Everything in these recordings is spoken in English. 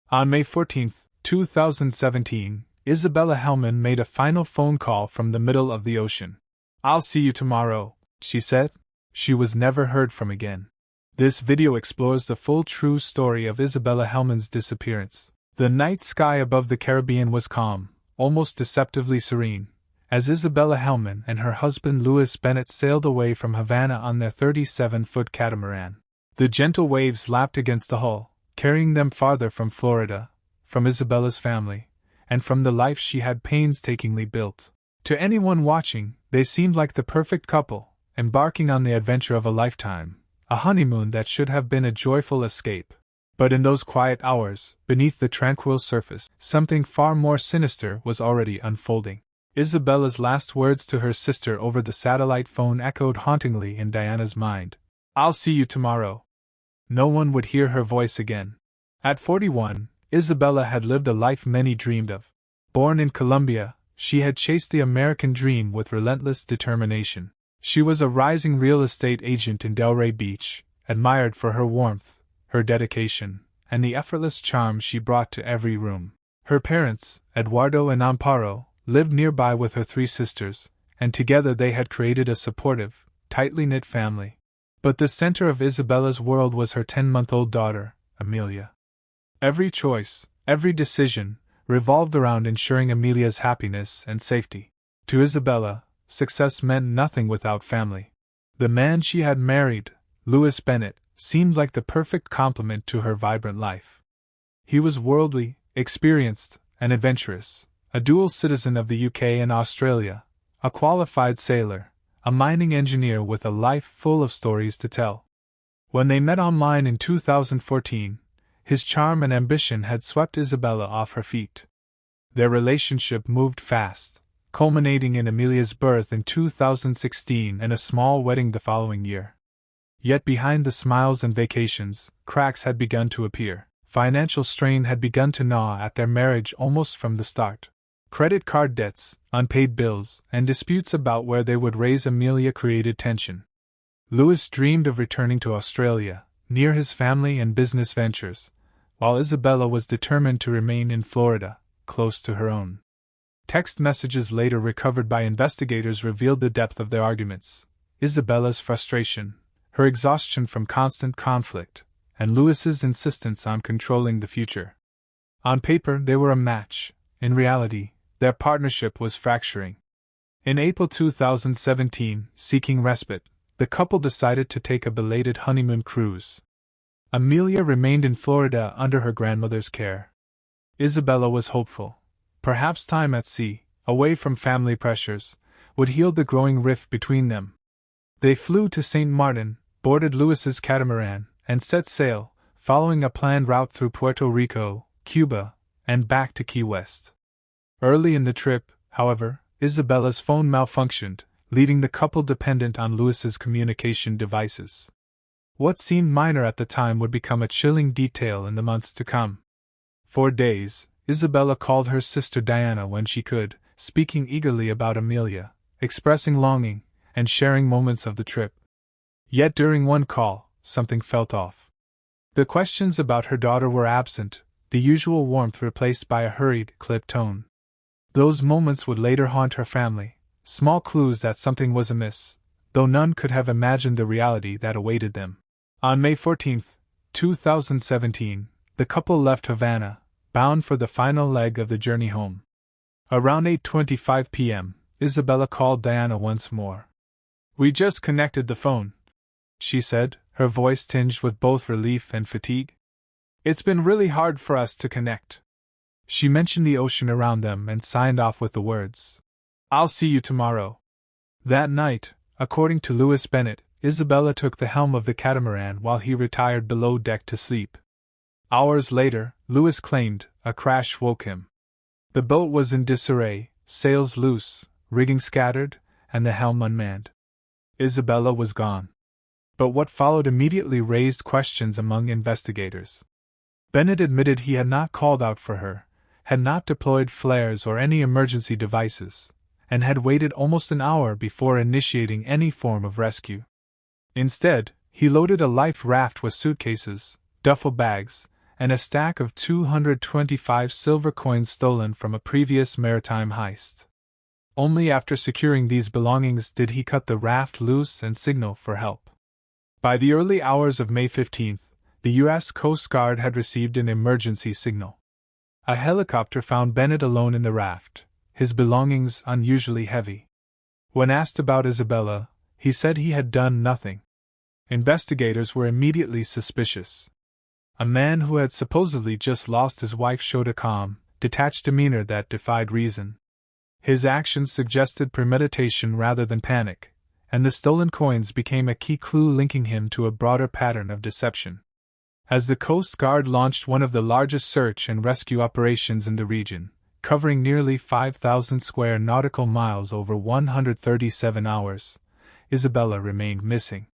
On May 14, 2017, Isabella Helman made a final phone call from the middle of the ocean. "I'll see you tomorrow," she said. She was never heard from again. This video explores the full true story of Isabella Helman's disappearance. The night sky above the Caribbean was calm, almost deceptively serene, as Isabella Helman and her husband Louis Bennett sailed away from Havana on their 37-foot catamaran. The gentle waves lapped against the hull, carrying them farther from Florida, from Isabella's family, and from the life she had painstakingly built. To anyone watching, they seemed like the perfect couple, embarking on the adventure of a lifetime, a honeymoon that should have been a joyful escape. But in those quiet hours, beneath the tranquil surface, something far more sinister was already unfolding. Isabella's last words to her sister over the satellite phone echoed hauntingly in Diana's mind. "I'll see you tomorrow." No one would hear her voice again. At 41, Isabella had lived a life many dreamed of. Born in Colombia, she had chased the American dream with relentless determination. She was a rising real estate agent in Delray Beach, admired for her warmth, her dedication, and the effortless charm she brought to every room. Her parents, Eduardo and Amparo, lived nearby with her 3 sisters, and together they had created a supportive, tightly knit family. But the center of Isabella's world was her 10-month-old daughter, Amelia. Every choice, every decision, revolved around ensuring Amelia's happiness and safety. To Isabella, success meant nothing without family. The man she had married, Louis Bennett, seemed like the perfect complement to her vibrant life. He was worldly, experienced, and adventurous, a dual citizen of the UK and Australia, a qualified sailor, a mining engineer with a life full of stories to tell. When they met online in 2014, his charm and ambition had swept Isabella off her feet. Their relationship moved fast, culminating in Amelia's birth in 2016 and a small wedding the following year. Yet behind the smiles and vacations, cracks had begun to appear. Financial strain had begun to gnaw at their marriage almost from the start. Credit card debts, unpaid bills, and disputes about where they would raise Amelia created tension. Louis dreamed of returning to Australia, near his family and business ventures, while Isabella was determined to remain in Florida, close to her own. Text messages later recovered by investigators revealed the depth of their arguments: Isabella's frustration, her exhaustion from constant conflict, and Louis's insistence on controlling the future. On paper, they were a match. In reality, their partnership was fracturing. In April 2017, seeking respite, the couple decided to take a belated honeymoon cruise. Amelia remained in Florida under her grandmother's care. Isabella was hopeful. Perhaps time at sea, away from family pressures, would heal the growing rift between them. They flew to St. Martin, boarded Louis's catamaran, and set sail, following a planned route through Puerto Rico, Cuba, and back to Key West. Early in the trip, however, Isabella's phone malfunctioned, leaving the couple dependent on Louis's communication devices. What seemed minor at the time would become a chilling detail in the months to come. For days, Isabella called her sister Diana when she could, speaking eagerly about Amelia, expressing longing, and sharing moments of the trip. Yet during one call, something felt off. The questions about her daughter were absent, the usual warmth replaced by a hurried, clipped tone. Those moments would later haunt her family, small clues that something was amiss, though none could have imagined the reality that awaited them. On May 14, 2017, the couple left Havana, bound for the final leg of the journey home. Around 8:25 p.m., Isabella called Diana once more. "We just connected the phone," she said, her voice tinged with both relief and fatigue. "It's been really hard for us to connect." She mentioned the ocean around them and signed off with the words, "I'll see you tomorrow." That night, according to Louis Bennett, Isabella took the helm of the catamaran while he retired below deck to sleep. Hours later, Louis claimed, a crash woke him. The boat was in disarray, sails loose, rigging scattered, and the helm unmanned. Isabella was gone. But what followed immediately raised questions among investigators. Bennett admitted he had not called out for her, had not deployed flares or any emergency devices, and had waited almost an hour before initiating any form of rescue. Instead, he loaded a life raft with suitcases, duffel bags, and a stack of 225 silver coins stolen from a previous maritime heist. Only after securing these belongings did he cut the raft loose and signal for help. By the early hours of May 15th, the U.S. Coast Guard had received an emergency signal. A helicopter found Bennett alone in the raft, his belongings unusually heavy. When asked about Isabella, he said he had done nothing. Investigators were immediately suspicious. A man who had supposedly just lost his wife showed a calm, detached demeanor that defied reason. His actions suggested premeditation rather than panic, and the stolen coins became a key clue linking him to a broader pattern of deception. As the Coast Guard launched one of the largest search and rescue operations in the region, covering nearly 5,000 square nautical miles over 137 hours, Isabella remained missing.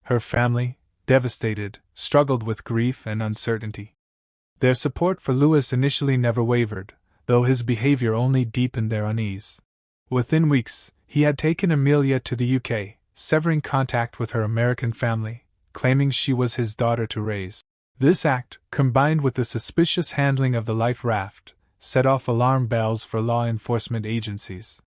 Her family, devastated, struggled with grief and uncertainty. Their support for Louis initially never wavered, though his behavior only deepened their unease. Within weeks, he had taken Amelia to the UK, severing contact with her American family, claiming she was his daughter to raise. This act, combined with the suspicious handling of the life raft, set off alarm bells for law enforcement agencies.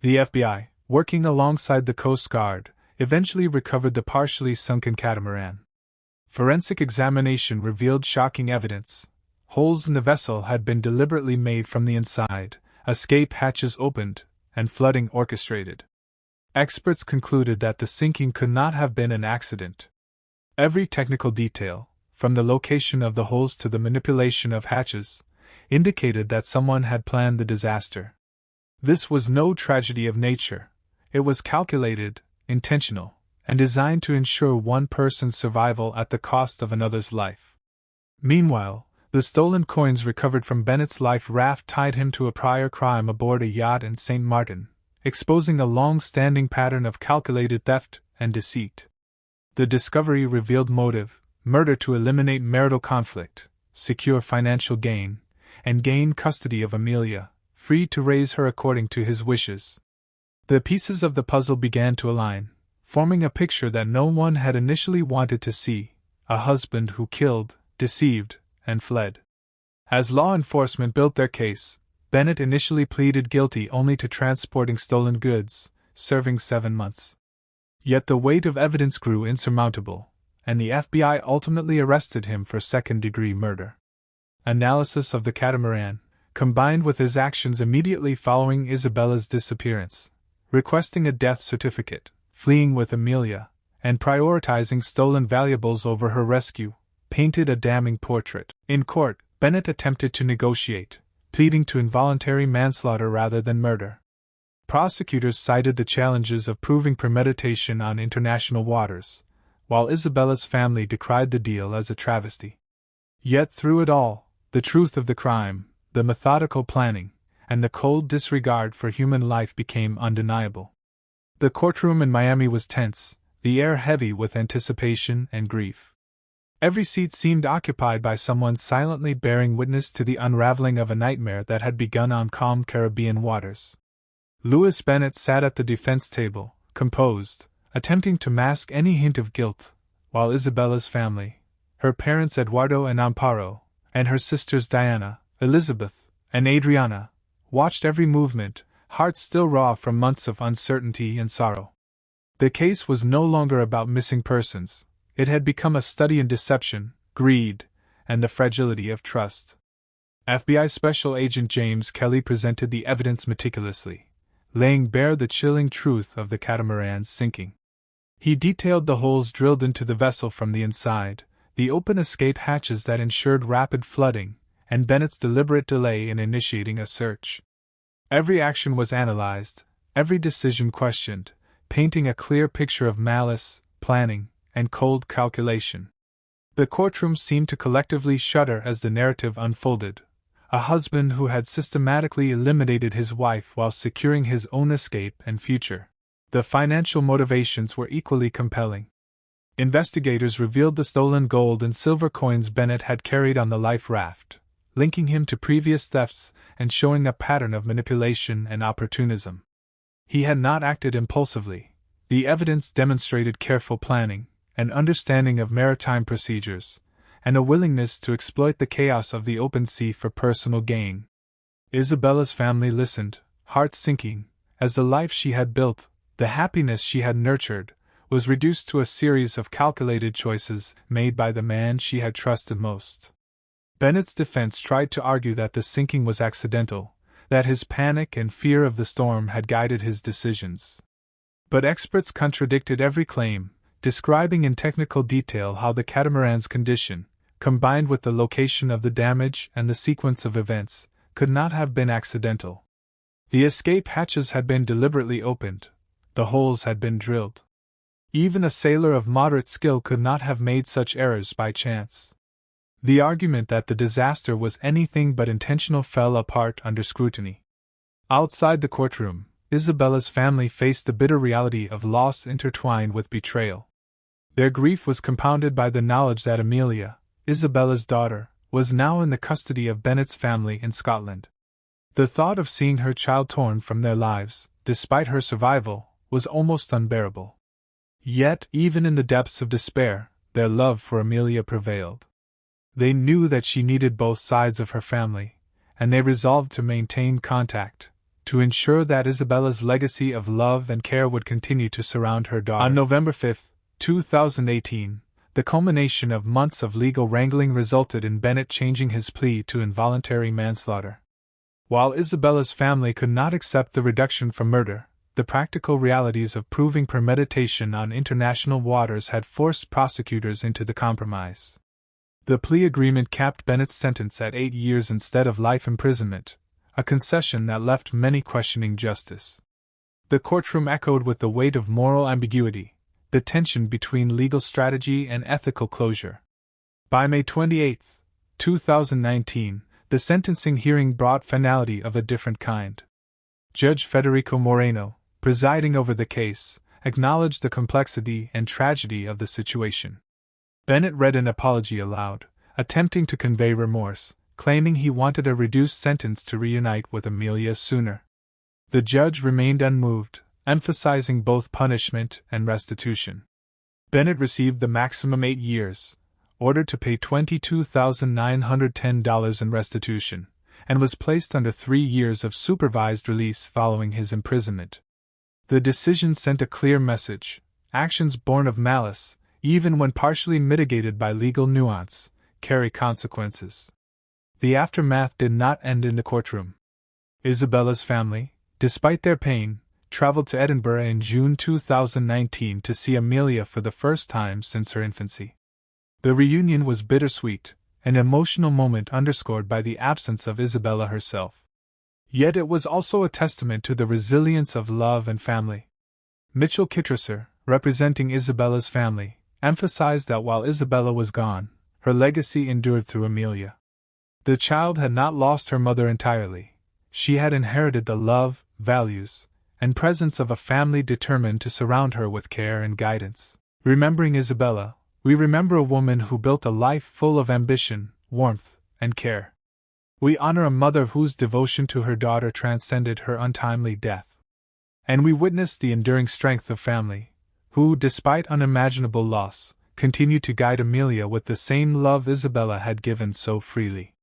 The FBI, working alongside the Coast Guard, eventually recovered the partially sunken catamaran. Forensic examination revealed shocking evidence. Holes in the vessel had been deliberately made from the inside, escape hatches opened, and flooding orchestrated. Experts concluded that the sinking could not have been an accident. Every technical detail, from the location of the holes to the manipulation of hatches, indicated that someone had planned the disaster. This was no tragedy of nature. It was calculated, intentional, and designed to ensure one person's survival at the cost of another's life. Meanwhile, the stolen coins recovered from Bennett's life raft tied him to a prior crime aboard a yacht in St. Martin, exposing a long-standing pattern of calculated theft and deceit. The discovery revealed motive: murder to eliminate marital conflict, secure financial gain, and gain custody of Amelia, free to raise her according to his wishes. The pieces of the puzzle began to align, forming a picture that no one had initially wanted to see: a husband who killed, deceived, and fled. As law enforcement built their case, Bennett initially pleaded guilty only to transporting stolen goods, serving 7 months. Yet the weight of evidence grew insurmountable, and the FBI ultimately arrested him for second-degree murder. Analysis of the catamaran, combined with his actions immediately following Isabella's disappearance, requesting a death certificate, fleeing with Amelia, and prioritizing stolen valuables over her rescue, painted a damning portrait. In court, Bennett attempted to negotiate, pleading to involuntary manslaughter rather than murder. Prosecutors cited the challenges of proving premeditation on international waters, while Isabella's family decried the deal as a travesty. Yet through it all, the truth of the crime, the methodical planning, and the cold disregard for human life became undeniable. The courtroom in Miami was tense, the air heavy with anticipation and grief. Every seat seemed occupied by someone silently bearing witness to the unraveling of a nightmare that had begun on calm Caribbean waters. Louis Bennett sat at the defense table, composed, attempting to mask any hint of guilt, while Isabella's family, her parents Eduardo and Amparo, and her sisters Diana, Elizabeth, and Adriana, watched every movement, hearts still raw from months of uncertainty and sorrow. The case was no longer about missing persons. It had become a study in deception, greed, and the fragility of trust. FBI Special Agent James Kelly presented the evidence meticulously, laying bare the chilling truth of the catamaran's sinking. He detailed the holes drilled into the vessel from the inside, the open escape hatches that ensured rapid flooding, and Bennett's deliberate delay in initiating a search. Every action was analyzed, every decision questioned, painting a clear picture of malice, planning, and cold calculation. The courtroom seemed to collectively shudder as the narrative unfolded. A husband who had systematically eliminated his wife while securing his own escape and future. The financial motivations were equally compelling. Investigators revealed the stolen gold and silver coins Bennett had carried on the life raft, linking him to previous thefts and showing a pattern of manipulation and opportunism. He had not acted impulsively. The evidence demonstrated careful planning, an understanding of maritime procedures, and a willingness to exploit the chaos of the open sea for personal gain. Isabella's family listened, hearts sinking, as the life she had built, the happiness she had nurtured, was reduced to a series of calculated choices made by the man she had trusted most. Bennett's defense tried to argue that the sinking was accidental, that his panic and fear of the storm had guided his decisions. But experts contradicted every claim, describing in technical detail how the catamaran's condition, combined with the location of the damage and the sequence of events, could not have been accidental. The escape hatches had been deliberately opened, the holes had been drilled. Even a sailor of moderate skill could not have made such errors by chance. The argument that the disaster was anything but intentional fell apart under scrutiny. Outside the courtroom, Isabella's family faced the bitter reality of loss intertwined with betrayal. Their grief was compounded by the knowledge that Amelia, Isabella's daughter, was now in the custody of Bennett's family in Scotland. The thought of seeing her child torn from their lives, despite her survival, was almost unbearable. Yet, even in the depths of despair, their love for Amelia prevailed. They knew that she needed both sides of her family, and they resolved to maintain contact, to ensure that Isabella's legacy of love and care would continue to surround her daughter. On November 5, 2018, the culmination of months of legal wrangling resulted in Bennett changing his plea to involuntary manslaughter. While Isabella's family could not accept the reduction from murder, the practical realities of proving premeditation on international waters had forced prosecutors into the compromise. The plea agreement capped Bennett's sentence at 8 years instead of life imprisonment, a concession that left many questioning justice. The courtroom echoed with the weight of moral ambiguity, the tension between legal strategy and ethical closure. By May 28, 2019, the sentencing hearing brought finality of a different kind. Judge Federico Moreno, presiding over the case, acknowledged the complexity and tragedy of the situation. Bennett read an apology aloud, attempting to convey remorse, claiming he wanted a reduced sentence to reunite with Amelia sooner. The judge remained unmoved, emphasizing both punishment and restitution. Bennett received the maximum 8 years, ordered to pay $22,910 in restitution, and was placed under 3 years of supervised release following his imprisonment. The decision sent a clear message: actions born of malice, even when partially mitigated by legal nuance, carry consequences. The aftermath did not end in the courtroom. Isabella's family, despite their pain, traveled to Edinburgh in June 2019 to see Amelia for the first time since her infancy. The reunion was bittersweet, an emotional moment underscored by the absence of Isabella herself. Yet it was also a testament to the resilience of love and family. Mitchell Kittresser, representing Isabella's family, emphasized that while Isabella was gone, her legacy endured through Amelia. The child had not lost her mother entirely. She had inherited the love, values, and presence of a family determined to surround her with care and guidance. Remembering Isabella, we remember a woman who built a life full of ambition, warmth, and care. We honor a mother whose devotion to her daughter transcended her untimely death. And we witness the enduring strength of family, who, despite unimaginable loss, continued to guide Amelia with the same love Isabella had given so freely.